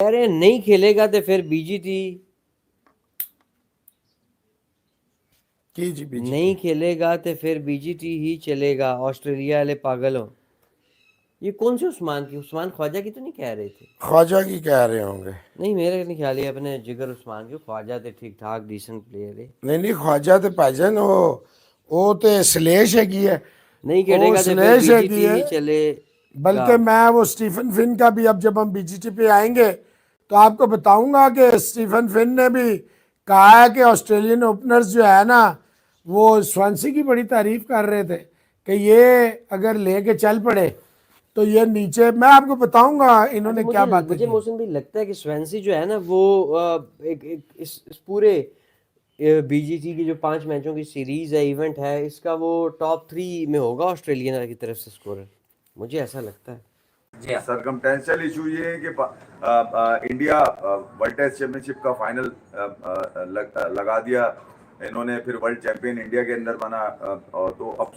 कह रहे हैं नहीं खेलेगा तो फिर बीजीटी जी बीजीटी नहीं खेलेगा तो फिर बीजीटी ही चलेगा, ऑस्ट्रेलिया वाले पागल हो। ये कौन से उस्मान की, उस्मान ख्वाजा की तो नहीं कह रहे थे? ख्वाजा की कह रहे होंगे। नहीं, मेरे नहीं ख्याल है अपने जिगर उस्मान की, ख्वाजा थे ठीक ठाक डिसेंट प्लेयर है। नहीं ख्वाजा तो भाईजान वो तो स्लेश हैगी है, नहीं वो खेलेगा तो फिर स्लेश हैगी बीजीटी है। ही चलेगा। बल्कि मैं वो स्टीफन फिन का भी, अब जब हम बीजीटी पे आएंगे तो आपको बताऊंगा कि स्टीफन फिन ने भी कहा है कि ऑस्ट्रेलियन ओपनर्स जो है ना, वो स्वांसी की बड़ी तारीफ कर रहे थे कि ये अगर लेके चल पड़े तो ये नीचे, मैं आपको बताऊंगा इन्होंने क्या मुझे बातें मुझे की। मौसम भी लगता है कि स्वैंसी जो है ना वो इस पूरे बीजीटी की जो 5 मैचों की सीरीज है, इवेंट है, इसका वो टॉप 3 में होगा ऑस्ट्रेलियन की तरफ से स्कोरर, मुझे ऐसा लगता है। सरकमटेंशियल इशू ये है कि इंडिया वर्ल्ड टेस्ट चैंपियनशिप का फाइनल लगा दिया इन्होंने, फिर वर्ल्ड चैंपियन इंडिया के अंदर बना। और तो अब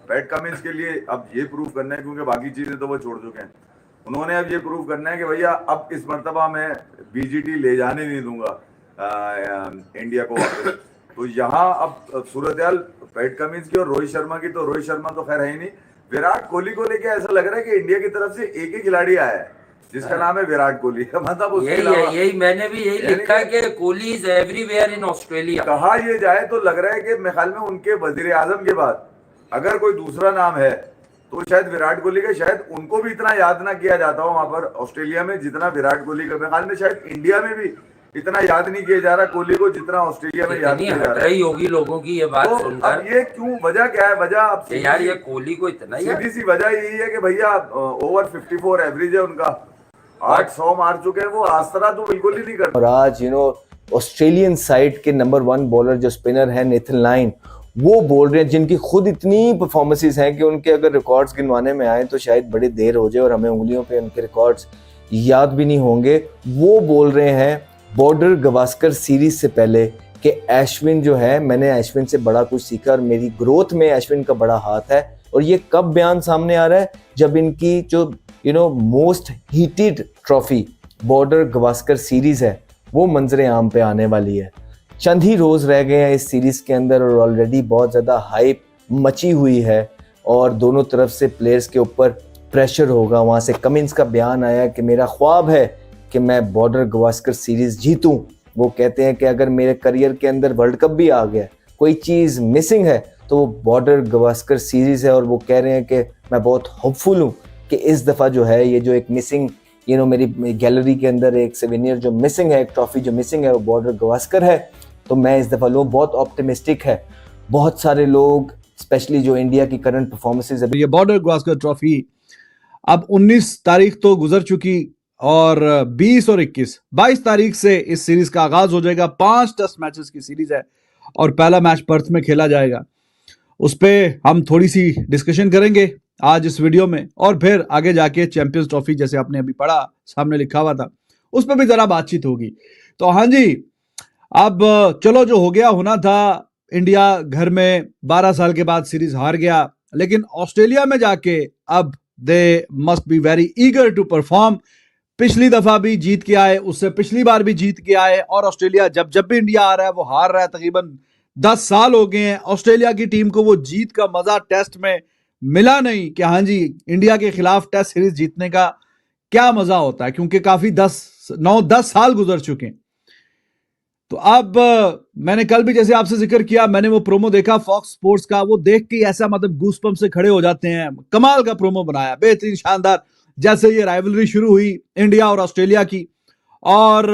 पैट कमिंस के लिए अब ये प्रूव करना है, क्योंकि बाकी चीजें तो वो छोड़ चुके हैं, उन्होंने अब ये प्रूव करना है कि भैया अब इस मर्तबा मैं बीजीटी ले जाने नहीं दूंगा इंडिया को वापस। तो यहाँ अब सूरत हाल पैट कमिंस की और रोहित शर्मा की, तो रोहित शर्मा तो खैर है ही नहीं, विराट कोहली को लेके ऐसा लग रहा है कि इंडिया की तरफ से एक ही खिलाड़ी आया है जिसका नाम है विराट कोहली। मतलब उसके अलावा यही मैंने भी यही लिखा है कि Kohli is everywhere in Australia. कहा ये जाए तो लग रहा है कि मेरे ख्याल में उनके वजीर आजम के बाद अगर कोई दूसरा नाम है तो शायद विराट कोहली का, शायद उनको भी इतना याद ना किया जाता हो वहां पर ऑस्ट्रेलिया में जितना विराट कोहली का। मेरे ख्याल में शायद इंडिया में भी इतना याद नहीं किया जा रहा कोहली को जितना ऑस्ट्रेलिया में याद किया जा रहा है। होगी लोगों की ये बात तो सुनकर। अब ये क्यों, वजह क्या है? वजह अब यार ये कोहली को इतना सीधी सी वजह यही है कि भैया ओवर 54 एवरेज है उनका, 800 मार चुके हैं वो, आसरा तो बिल्कुल ही नहीं करते। और आज ऑस्ट्रेलियन साइड के नंबर 1 बॉलर जो स्पिनर है नेथन लाइन, वो बोल रहे हैं, जिनकी खुद इतनी परफॉर्मेंसेस हैं कि उनके अगर रिकॉर्ड्स गिनवाने में आए तो शायद बड़ी देर हो जाए और हमें उंगलियों पे उनके रिकॉर्ड्स याद भी नहीं होंगे। वो बोल रहे हैं बॉर्डर गवास्कर सीरीज से पहले कि अश्विन जो है, मैंने अश्विन से बड़ा कुछ सीखा और मेरी ग्रोथ में अश्विन का बड़ा हाथ है। और ये कब बयान सामने आ रहा है? जब इनकी जो most heated trophy border Gavaskar series है वो मंजरे आम पे आने वाली है। चंद ही रोज रह गए हैं इस सीरीज के अंदर और ऑलरेडी बहुत ज़्यादा हाइप मची हुई है और दोनों तरफ से प्लेयर्स के ऊपर प्रेशर होगा। वहाँ से कमिंस का बयान आया कि मेरा ख्वाब है कि मैं बॉर्डर गवास्कर सीरीज जीतूं। वो कहते हैं कि अगर मेरे करियर के अंदर वर्ल्ड कप भी आ गया, कोई चीज़ मिसिंग है तो वो बॉर्डर गवास्कर सीरीज है। और वो कह रहे हैं कि मैं बहुत होपफुल हूँ कि इस दफ़ा जो है ये जो एक मिसिंग मेरी गैलरी के अंदर एक सेवेनियर जो मिसिंग है, एक ट्रॉफी जो मिसिंग है, वो बॉर्डर गवास्कर है। तो मैं इस दफ़ा लोग बहुत ऑप्टिमिस्टिक है। बहुत सारे लोग स्पेशली जो इंडिया की करंट परफॉर्मेंसेज है, ये बॉर्डर गवास्कर ट्रॉफी अब 19 तारीख तो गुजर चुकी और 20 और 22 तारीख से इस सीरीज का आगाज हो जाएगा। 5 टेस्ट मैचेस की सीरीज है और पहला मैच पर्थ में खेला जाएगा। उस पर हम थोड़ी सी डिस्कशन करेंगे आज इस वीडियो में, और फिर आगे जाके चैंपियंस ट्रॉफी जैसे आपने अभी पढ़ा सामने लिखा हुआ था उस पर भी जरा बातचीत होगी। तो हाँ जी, अब चलो जो हो गया होना था, इंडिया घर में 12 साल के बाद सीरीज हार गया, लेकिन ऑस्ट्रेलिया में जाके अब they must be very eager to perform. पिछली दफा भी जीत के आए, उससे पिछली बार भी जीत के आए, और ऑस्ट्रेलिया जब भी इंडिया आ रहा है वो हार रहा है। तकरीबन 10 साल हो गए हैं ऑस्ट्रेलिया की टीम को वो जीत का मजा टेस्ट में मिला नहीं कि हाँ जी इंडिया के खिलाफ टेस्ट सीरीज जीतने का क्या मजा होता है, क्योंकि काफी 9-10 साल गुजर चुके हैं। तो अब मैंने कल भी जैसे आपसे जिक्र किया, मैंने वो प्रोमो देखा फॉक्स स्पोर्ट्स का, वो देख के ऐसा मतलब गूसपम्प से खड़े हो जाते हैं। कमाल का प्रोमो बनाया, बेहतरीन शानदार। जैसे ये राइवलरी शुरू हुई इंडिया और ऑस्ट्रेलिया की, और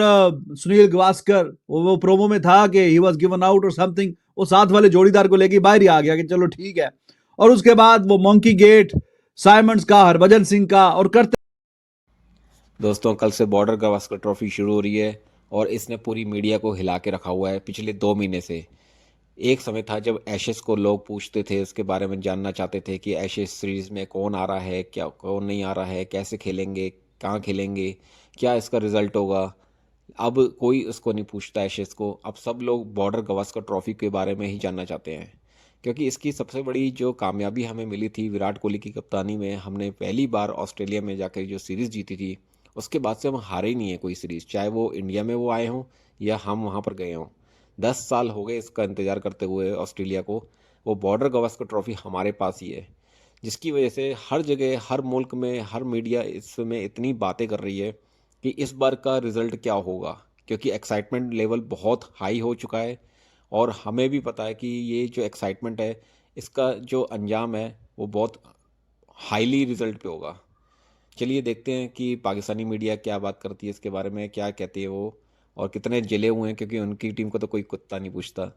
सुनील गावस्कर वो प्रोमो में था कि ही वाज गिवन आउट और समथिंग, वो साथ वाले जोड़ीदार को लेके बाहर ही आ गया कि चलो ठीक है। और उसके बाद वो मंकी गेट, साइमंड्स का, हरभजन सिंह का, और करते। दोस्तों, कल से बॉर्डर गावस्कर ट्रॉफी शुरू हो रही है और इसने पूरी मीडिया को हिला के रखा हुआ है पिछले 2 महीने से। एक समय था जब एशेस को लोग पूछते थे, उसके बारे में जानना चाहते थे कि एशेस सीरीज़ में कौन आ रहा है, क्या कौन नहीं आ रहा है, कैसे खेलेंगे, कहाँ खेलेंगे, क्या इसका रिज़ल्ट होगा। अब कोई उसको नहीं पूछता एशेस को। अब सब लोग बॉर्डर गावस्कर ट्रॉफी के बारे में ही जानना चाहते हैं, क्योंकि इसकी सबसे बड़ी जो कामयाबी हमें मिली थी विराट कोहली की कप्तानी में। हमने पहली बार ऑस्ट्रेलिया में जाकर जो सीरीज़ जीती थी उसके बाद से हम हारे ही नहीं है कोई सीरीज़, चाहे वो इंडिया में वो आए हों या हम वहाँ पर गए हों। 10 साल हो गए इसका इंतज़ार करते हुए ऑस्ट्रेलिया को। वो बॉर्डर गावस्कर ट्रॉफी हमारे पास ही है, जिसकी वजह से हर जगह, हर मुल्क में, हर मीडिया इसमें इतनी बातें कर रही है कि इस बार का रिज़ल्ट क्या होगा, क्योंकि एक्साइटमेंट लेवल बहुत हाई हो चुका है और हमें भी पता है कि ये जो एक्साइटमेंट है इसका जो अंजाम है वो बहुत हाईली रिज़ल्ट पे होगा। चलिए देखते हैं कि पाकिस्तानी मीडिया क्या बात करती है इसके बारे में, क्या कहती है वो, और कितने जले हुए हैं, क्योंकि उनकी टीम को तो कोई कुत्ता नहीं पूछता।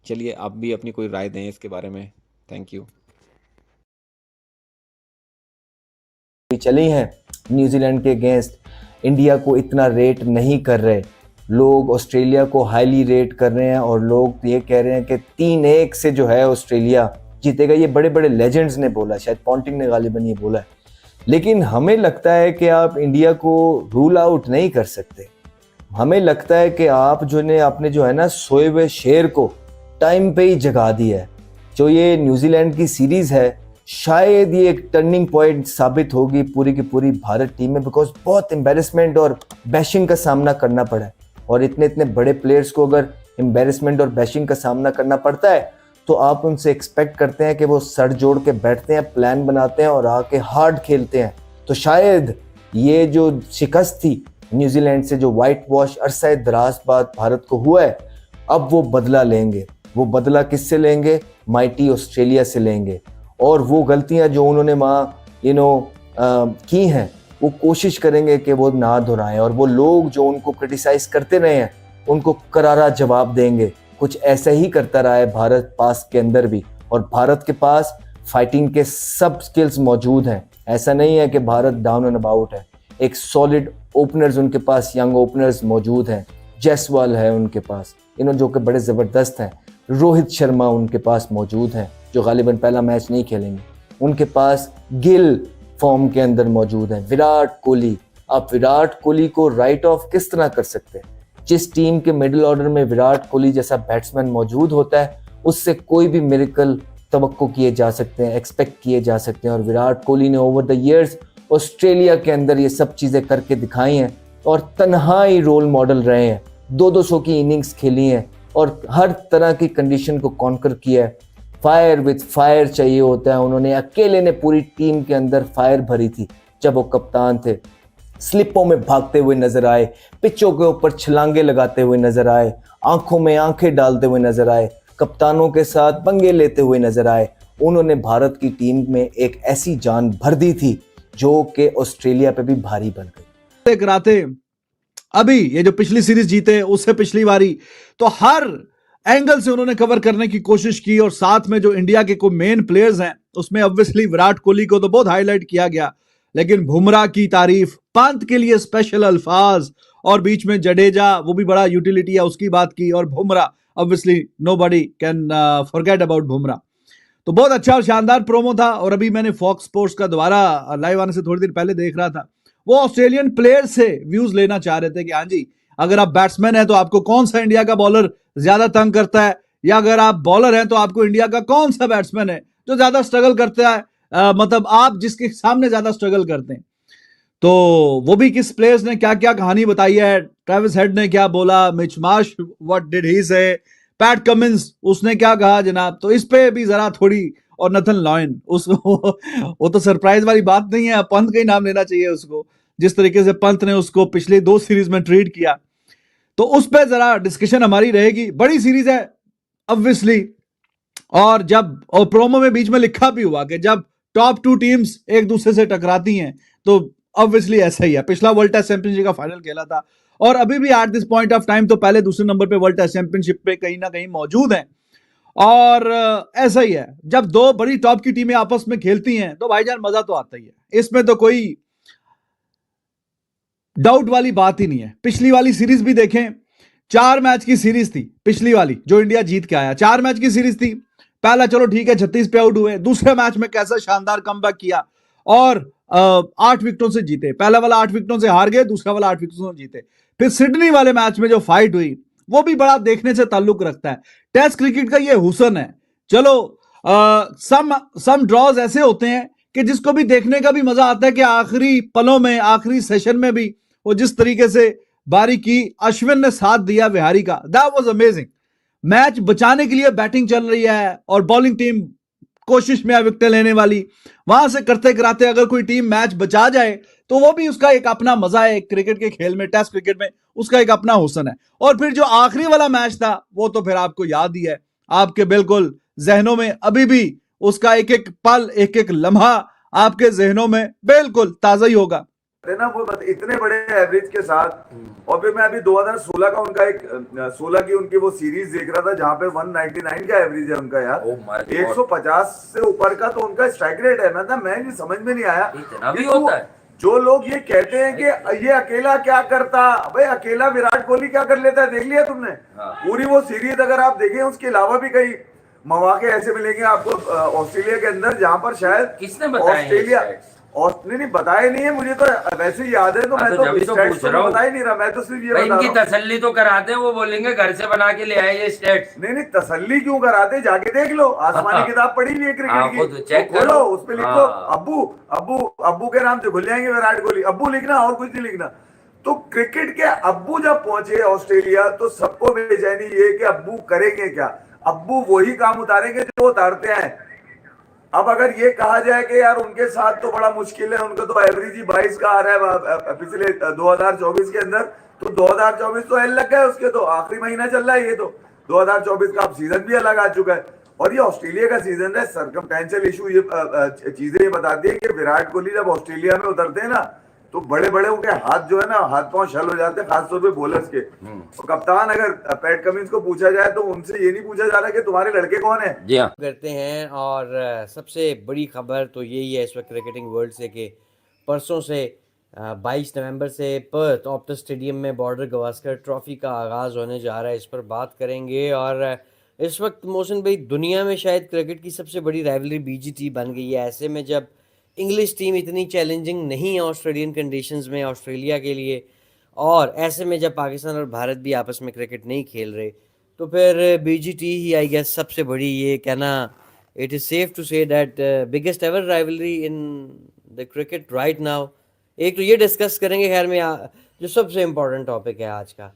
चलिए आप भी अपनी कोई राय दें इसके बारे में। Thank you. चली हैं न्यूजीलैंड के अगेंस्ट, इंडिया को इतना रेट नहीं कर रहे, लोग ऑस्ट्रेलिया को हाईली रेट कर रहे हैं और लोग ये कह रहे हैं कि 3-1 से जो है ऑस्ट्रेलिया जीतेगा। ये बड़े बड़े लेजेंड्स ने बोला, शायद पॉन्टिंग ने गालिबन ये बोला है, लेकिन हमें लगता है कि आप इंडिया को रूल आउट नहीं कर सकते। हमें लगता है कि आप जो ने आपने जो है ना सोए हुए शेर को टाइम पे ही जगा दिया है। जो ये न्यूजीलैंड की सीरीज है शायद ये एक टर्निंग पॉइंट साबित होगी पूरी की पूरी भारत टीम में, बिकॉज बहुत एम्बेरसमेंट और बैशिंग का सामना करना पड़ा है और इतने इतने बड़े प्लेयर्स को अगर एम्बेरसमेंट और बैशिंग का सामना करना पड़ता है तो आप उनसे एक्सपेक्ट करते हैं कि वो सर जोड़ के बैठते हैं, प्लान बनाते हैं और आके हार्ड खेलते हैं। तो शायद ये जो शिकस्त थी न्यूजीलैंड से, जो वाइट वॉश अरसा दराज बाद भारत को हुआ है, अब वो बदला लेंगे। वो बदला किससे लेंगे? माइटी ऑस्ट्रेलिया से लेंगे। और वो गलतियां जो उन्होंने वहाँ की हैं वो कोशिश करेंगे कि वो ना दोहराएं, और वो लोग जो उनको क्रिटिसाइज करते रहे हैं उनको करारा जवाब देंगे। कुछ ऐसा ही करता रहा है भारत पास के अंदर भी, और भारत के पास फाइटिंग के सब स्किल्स मौजूद हैं। ऐसा नहीं है कि भारत डाउन एंड अबाउट है। एक सॉलिड ओपनर्स उनके पास, यंग ओपनर्स मौजूद हैं। जयसवाल है उनके पास, जो कि बड़े ज़बरदस्त हैं। रोहित शर्मा उनके पास मौजूद हैं जो गालिबन पहला मैच नहीं खेलेंगे। उनके पास गिल फॉर्म के अंदर मौजूद हैं। विराट कोहली, आप विराट कोहली को राइट ऑफ किस तरह कर सकते हैं? जिस टीम के मिडिल ऑर्डर में विराट कोहली जैसा बैट्समैन मौजूद होता है उससे कोई भी मिरेकल तवक्को किए जा सकते हैं, एक्सपेक्ट किए जा सकते हैं। और विराट कोहली ने ओवर द ईयर्स ऑस्ट्रेलिया के अंदर ये सब चीज़ें करके दिखाई हैं और तन्हा ही रोल मॉडल रहे हैं। 200 की इनिंग्स खेली हैं और हर तरह की कंडीशन को कॉन्कर किया है। फायर विथ फायर चाहिए होता है। उन्होंने अकेले ने पूरी टीम के अंदर फायर भरी थी जब वो कप्तान थे। स्लिपों में भागते हुए नजर आए, पिचों के ऊपर छलांगे लगाते हुए नजर आए, आंखों में आंखें डालते हुए नजर आए, कप्तानों के साथ पंगे लेते हुए नजर आए। उन्होंने भारत की टीम में एक ऐसी जान भर दी थी जो कि ऑस्ट्रेलिया पे भी भारी बन गई। कराते अभी ये जो पिछली सीरीज जीते उससे पिछली बारी तो हर एंगल से उन्होंने कवर करने की कोशिश की, और साथ में जो इंडिया के कोई मेन प्लेयर्स हैं उसमें ऑब्वियसली विराट कोहली को तो बहुत हाईलाइट किया गया, लेकिन बुमराह की तारीफ, पंत के लिए स्पेशल अल्फाज, और बीच में जडेजा, वो भी बड़ा यूटिलिटी है, उसकी बात की, और Bumrah obviously nobody can forget about Bumrah. तो बहुत अच्छा और शानदार प्रोमो था। और अभी मैंने फॉक्स स्पोर्ट्स का दोबारा लाइव आने से थोड़ी देर पहले देख रहा था, वो ऑस्ट्रेलियन प्लेयर से व्यूज लेना चाह रहे थे कि हाँ जी, अगर आप बैट्समैन हैं तो आपको कौन सा इंडिया का बॉलर ज्यादा तंग करता है, या अगर आप बॉलर हैं तो आपको इंडिया का कौन सा बैट्समैन है जो ज्यादा स्ट्रगल करता है, मतलब आप जिसके सामने ज्यादा स्ट्रगल करते हैं। तो वो भी किस प्लेयर्स ने क्या क्या कहानी बताई है, ट्रेविस हेड ने क्या बोला, Mitch Marsh what did he से, पैट कमिंस उसने क्या कहा जनाब। तो इस पे भी जरा थोड़ी, और नथन लॉयन वो तो सरप्राइज वाली बात नहीं है, पंत का ही नाम लेना चाहिए उसको, जिस तरीके से पंत ने उसको पिछले 2 सीरीज में ट्रीट किया। तो उस पर जरा डिस्कशन हमारी रहेगी। बड़ी सीरीज है ऑब्वियसली, और प्रोमो में बीच में लिखा भी हुआ कि जब टॉप 2 टीम्स एक दूसरे से टकराती हैं तो ऑब्वियसली ऐसा ही है। पिछला वर्ल्ड टेस्ट चैंपियनशिप का फाइनल खेला था और अभी भी at this point of time तो पहले दूसरे नंबर पे वर्ल्ड टेस्ट चैंपियनशिप पे कहीं ना कहीं मौजूद हैं। और ऐसा ही है, जब 2 बड़ी टॉप की टीमें आपस में खेलती हैं तो भाईजान मजा तो आता ही है, इसमें तो कोई डाउट वाली बात ही नहीं है। पिछली वाली सीरीज भी देखें, 4 मैच की सीरीज थी पिछली वाली जो इंडिया जीत के आया, 4 मैच की सीरीज थी। पहला चलो ठीक है 36 पे आउट हुए, दूसरे मैच में कैसा शानदार कमबैक किया और 8 विकेटों से जीते। पहला वाला 8 विकेटों से हार गए, दूसरा वाला 8 विकेटों से जीते। फिर सिडनी वाले मैच में जो फाइट हुई वो भी बड़ा देखने से ताल्लुक रखता है। टेस्ट क्रिकेट का ये हुसन है। चलो सम ड्रॉज ऐसे होते हैं कि जिसको भी देखने का भी मजा आता है कि आखिरी पलों में, आखिरी सेशन में भी वो जिस तरीके से बारी की, अश्विन ने साथ दिया विहारी का, दैट वाज अमेजिंग। मैच बचाने के लिए बैटिंग चल रही है और बॉलिंग टीम कोशिश में है विकेट लेने वाली, वहां से करते कराते अगर कोई टीम मैच बचा जाए तो वो भी उसका एक अपना मजा है क्रिकेट के खेल में, टेस्ट क्रिकेट में उसका एक अपना हुस्न है। और फिर जो आखिरी वाला मैच था वो तो फिर आपको याद ही है, आपके बिल्कुल जहनों में अभी भी उसका एक एक पल, एक एक लम्हा आपके जहनों में बिल्कुल ताजा ही होगा। ना वो इतने बड़े एवरेज के साथ। और फिर मैं अभी 2016 का उनका एक 16 की उनकी वो सीरीज देख रहा था जहां पे 199 का एवरेज है उनका यार। Oh my God। 150 से ऊपर का तो उनका स्ट्राइक रेट है। मतलब मैं ये समझ में नहीं आया इतना भी कि होता है। जो लोग ये कहते हैं कि ये अकेला क्या करता, भाई अकेला विराट कोहली क्या कर लेता है देख लिया तुमने। हाँ। पूरी वो सीरीज अगर आप देखें उसके अलावा भी कई मौके ऐसे मिलेंगे आपको ऑस्ट्रेलिया के अंदर जहां पर शायद किसने बताया ये ऑस्ट्रेलिया stats? नहीं बताए नहीं है मुझे तो वैसे ही याद है। तो मैं हाँ, तो जब ही तो stats पूछ तो रहा हूँ। बता ही नहीं रहा, मैं तो सिर्फ ये भाई बता इनकी रहा हूँ। तसल्ली तो कराते हैं, वो बोलेंगे घर से बना के ले आए ये स्टेट्स। नहीं तसल्ली क्यों कराते, जाके देख लो, आसमानी हाँ। किताब पढ़ी हुई है हाँ, क्रिकेट खुद की, चेक वो खोलो करो। उस पे लिखो हाँ। अब्बू अब्बू अब्बू के नाम से खुल जाएंगे विराट कोहली, अब्बू लिखना और कुछ नहीं लिखना। तो क्रिकेट के अब्बू जब पहुंचे ऑस्ट्रेलिया तो सबको बेचैनी ये कि अब्बू करेंगे क्या। अब्बू वही काम उतारेंगे जो वो उतारते हैं। अब अगर ये कहा जाए कि यार उनके साथ तो बड़ा मुश्किल है, उनका तो एवरेज ही 22 का आ रहा है पिछले 2024 के अंदर, तो 2024 तो एल लग गया उसके, तो आखिरी महीना चल रहा है ये, तो 2024 का अब सीजन भी अलग आ चुका है। और ये ऑस्ट्रेलिया का सीजन है, सर्कमटेंशियल इशू ये चीजें ये बताती है कि विराट कोहली जब ऑस्ट्रेलिया में उतरते हैं ना तो बड़े बड़े उनके हाथ जो है ना, हाथ पांव शल हो जाते हैं, खासतौर पे बॉलर्स के। तो कप्तान अगर पैट कमिंस को पूछा जाए तो उनसे ये नहीं पूछा जा रहा कि तुम्हारे लड़के कौन है। जी हाँ। करते हैं और सबसे बड़ी खबर तो यही है इस वक्त क्रिकेटिंग वर्ल्ड से कि परसों से 22 नवंबर से पर्थ ऑप्टस स्टेडियम में बॉर्डर गवास्कर ट्रॉफी का आगाज़ होने जा रहा है। इस पर बात करेंगे। और इस वक्त मोहसिन भाई, दुनिया में शायद क्रिकेट की सबसे बड़ी राइवलरी बीजीटी बन गई है। ऐसे में जब इंग्लिश टीम इतनी चैलेंजिंग नहीं है ऑस्ट्रेलियन कंडीशंस में ऑस्ट्रेलिया के लिए, और ऐसे में जब पाकिस्तान और भारत भी आपस में क्रिकेट नहीं खेल रहे, तो फिर बीजीटी ही आई गेस सबसे बड़ी, ये कहना it is safe to say that biggest ever rivalry in the cricket right now. एक तो ये डिस्कस करेंगे, खैर में जो सबसे इम्पोर्टेंट टॉपिक है आज का